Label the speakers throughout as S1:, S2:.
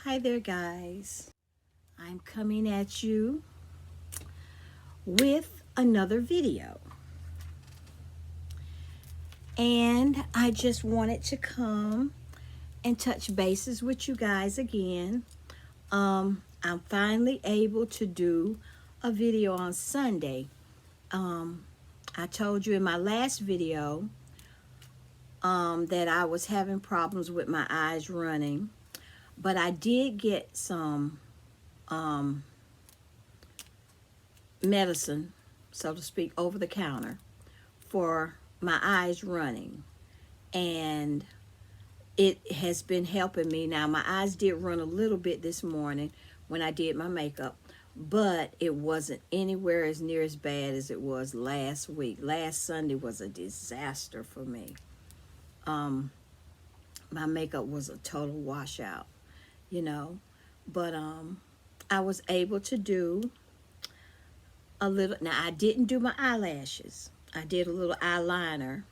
S1: Hi there, guys. I'm coming at you with another video. And I just wanted to come and touch bases with you guys again. I'm finally able to do a video on Sunday. I told you in my last video that I was having problems with my eyes running, but I did get some medicine, so to speak, over the counter for my eyes running, and it has been helping me. Now, my eyes did run a little bit this morning when I did my makeup, but it wasn't anywhere as near as bad as it was last week. Last Sunday was a disaster for me. My makeup was a total washout, but I was able to do a little. Now, I didn't do my eyelashes. I did a little eyeliner,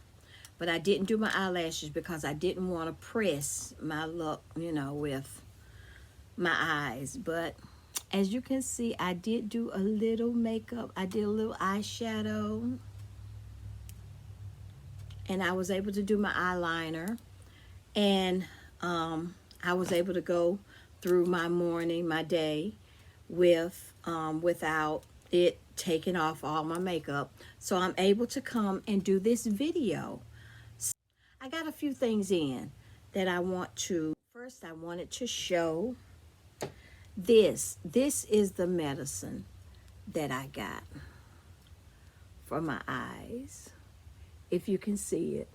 S1: but I didn't do my eyelashes because I didn't want to press my look, with my eyes. But as you can see, I did do a little makeup. I did a little eyeshadow, and I was able to do my eyeliner, and I was able to go through my morning, my day, without it taking off all my makeup. So I'm able to come and do this video. I got a few things in that I want to. First, I wanted to show this. This is the medicine that I got for my eyes. If you can see it,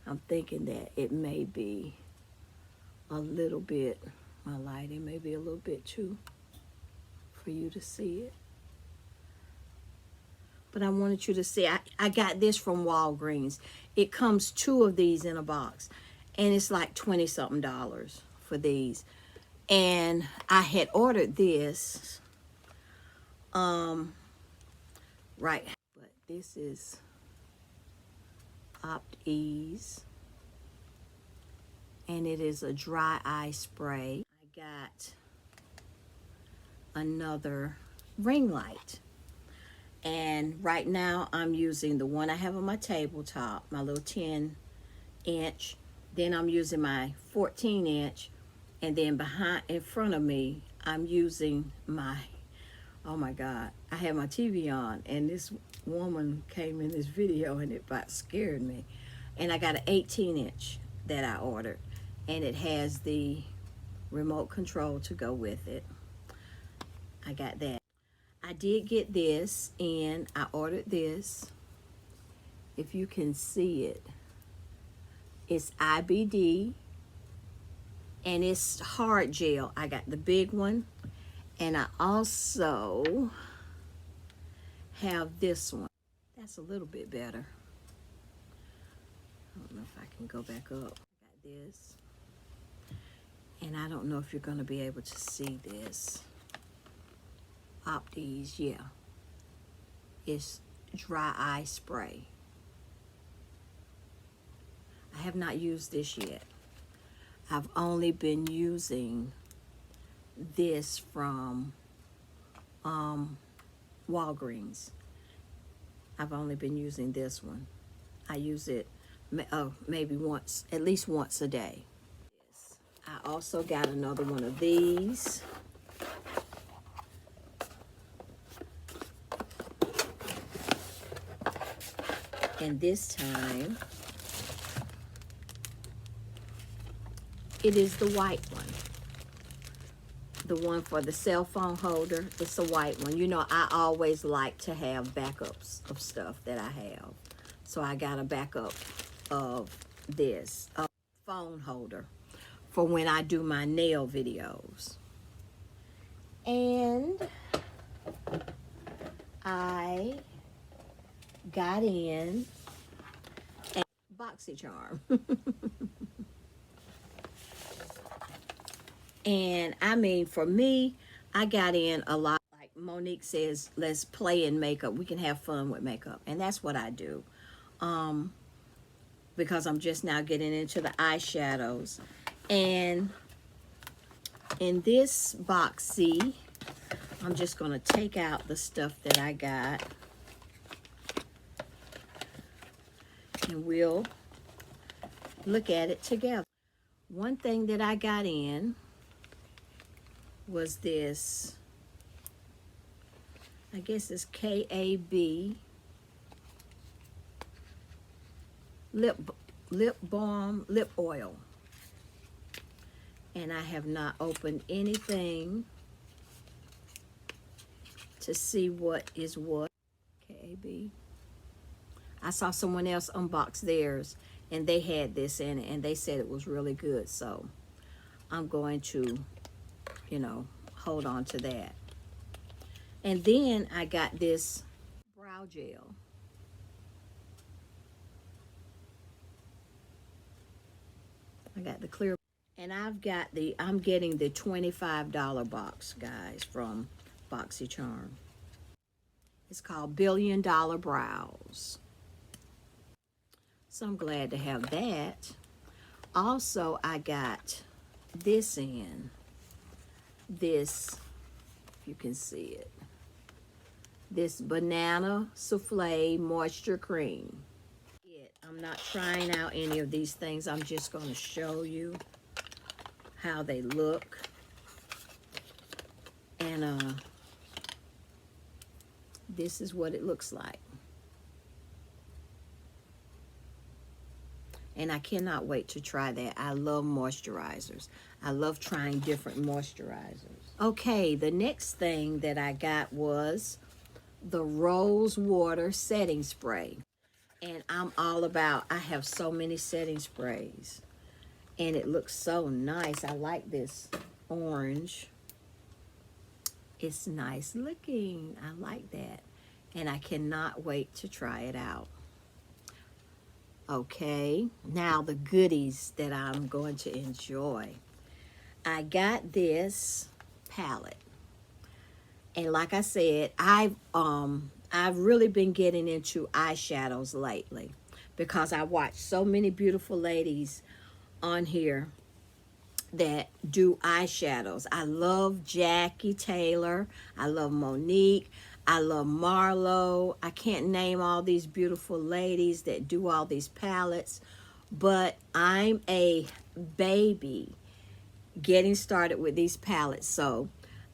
S1: I'm thinking that it may be a little bit, my lighting may be a little bit too for you to see it. But I wanted you to see, I got this from Walgreens. It comes 2 of these in a box, and it's like $20-something for these. And I had ordered this, right, but this is Opt Ease, and it is a dry eye spray. I got another ring light. And right now I'm using the one I have on my tabletop, my little 10-inch. Then I'm using my 14-inch. And then in front of me, I'm using my, oh my God, I have my TV on. And this woman came in this video and it about scared me. And I got an 18-inch that I ordered. And it has the remote control to go with it. I got that. I did get this, and I ordered this. If you can see it, it's IBD, and it's hard gel. I got the big one, and I also have this one. That's a little bit better. I don't know if I can go back up. I got this, and I don't know if you're going to be able to see this. Opties, yeah. It's dry eye spray. I have not used this yet. I've only been using this from Walgreens. I've only been using this one. I use it maybe once, at least once a day. I also got another one of these. And this time, it is the white one. The one for the cell phone holder, it's a white one. I always like to have backups of stuff that I have. So I got a backup of this, a phone holder for when I do my nail videos. And I got in a Boxycharm. And I mean, for me, I got in a lot. Like Monique says, let's play in makeup. We can have fun with makeup. And that's what I do. Because I'm just now getting into the eyeshadows. And in this boxy, I'm just going to take out the stuff that I got. And we'll look at it together. One thing that I got in was this, I guess it's KAB lip balm, lip oil. And I have not opened anything to see what is what. KAB. I saw someone else unbox theirs, and they had this in it, and they said it was really good. So I'm going to, you know, hold on to that. And then I got this brow gel. I got the clear, and I'm getting the $25 box, guys, from Boxycharm. It's called $1 Billion Brows. So I'm glad to have that. Also, I got this in. This, if you can see it. This banana souffle moisture cream. I'm not trying out any of these things. I'm just going to show you how they look. And this is what it looks like. And I cannot wait to try that. I love moisturizers. I love trying different moisturizers. Okay, the next thing that I got was the Rose Water Setting Spray. And I'm all about, I have so many setting sprays. And it looks so nice. I like this orange. It's nice looking. I like that. And I cannot wait to try it out. Okay, now the goodies that I'm going to enjoy. I got this palette. And like I said, I've really been getting into eyeshadows lately because I watch so many beautiful ladies on here that do eyeshadows. I love Jackie Taylor. I love Monique. I love Marlo. I can't name all these beautiful ladies that do all these palettes, but I'm a baby getting started with these palettes. So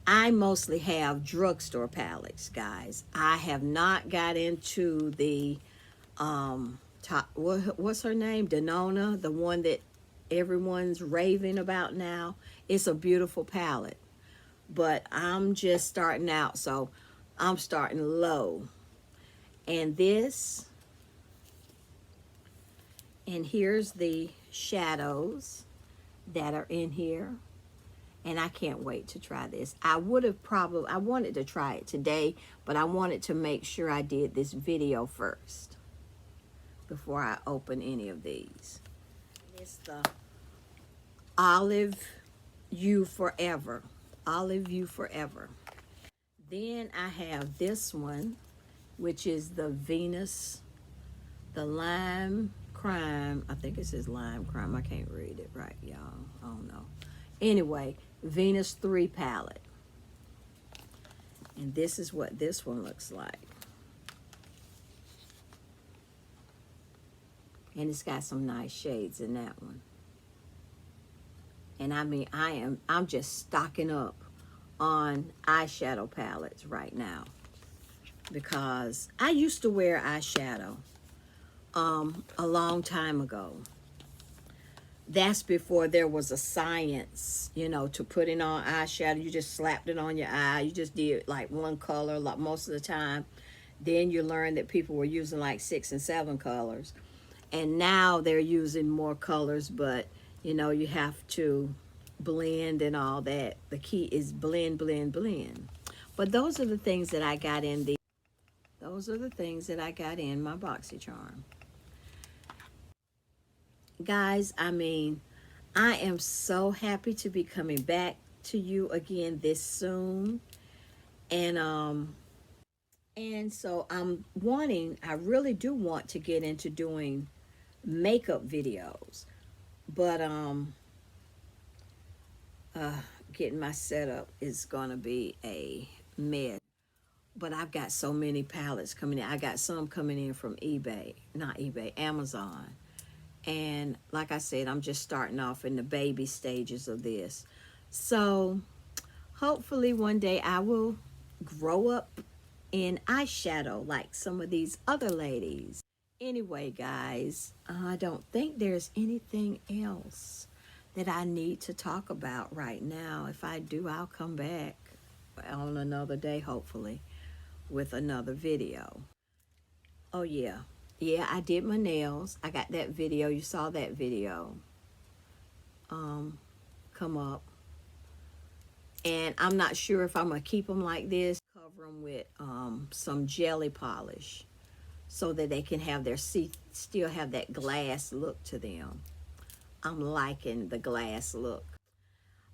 S1: I mostly have drugstore palettes, guys. I have not got into the what's her name? Denona, the one that everyone's raving about now. It's a beautiful palette, but I'm just starting out, so I'm starting low. And this, and here's the shadows that are in here. And I can't wait to try this. I wanted to try it today, but I wanted to make sure I did this video first before I open any of these. It's the Olive You Forever. Olive You Forever. Then I have this one, which is the Venus, the Lime Crime. I think it says Lime Crime. I can't read it right, y'all. I don't know. Anyway, Venus 3 palette. And this is what this one looks like. And it's got some nice shades in that one. And I mean, I'm just stocking up on eyeshadow palettes right now, because I used to wear eyeshadow a long time ago. That's before there was a science, you know, to putting on eyeshadow. You just slapped it on your eye. You just did like one color like most of the time. Then you learned that people were using like 6 and 7 colors. And now they're using more colors, but you know, you have to blend and all that. The key is blend, blend, blend. But those are the things that I got in my Boxycharm. Guys, I mean, I am so happy to be coming back to you again this soon. And so I really do want to get into doing makeup videos. But getting my setup is gonna be a mess. But I've got so many palettes coming in. I got some coming in from eBay, not eBay, Amazon. And like I said, I'm just starting off in the baby stages of this. So hopefully one day I will grow up in eyeshadow like some of these other ladies. Anyway, guys, I don't think there's anything else that I need to talk about right now. If I do, I'll come back on another day, hopefully, with another video. Oh, yeah. Yeah, I did my nails. I got that video. You saw that video come up. And I'm not sure if I'm going to keep them like this. Cover them with some jelly polish so that they can have their still have that glass look to them. I'm liking the glass look.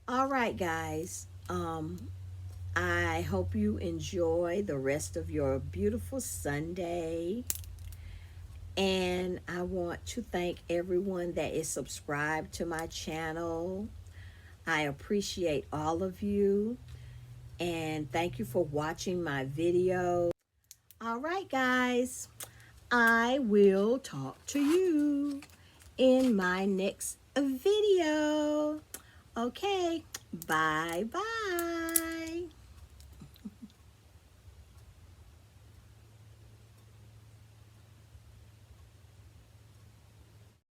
S1: All right, guys. I hope you enjoy the rest of your beautiful Sunday. And I want to thank everyone that is subscribed to my channel. I appreciate all of you. And thank you for watching my video. All right, guys. I will talk to you in my next video. Okay. Bye-bye.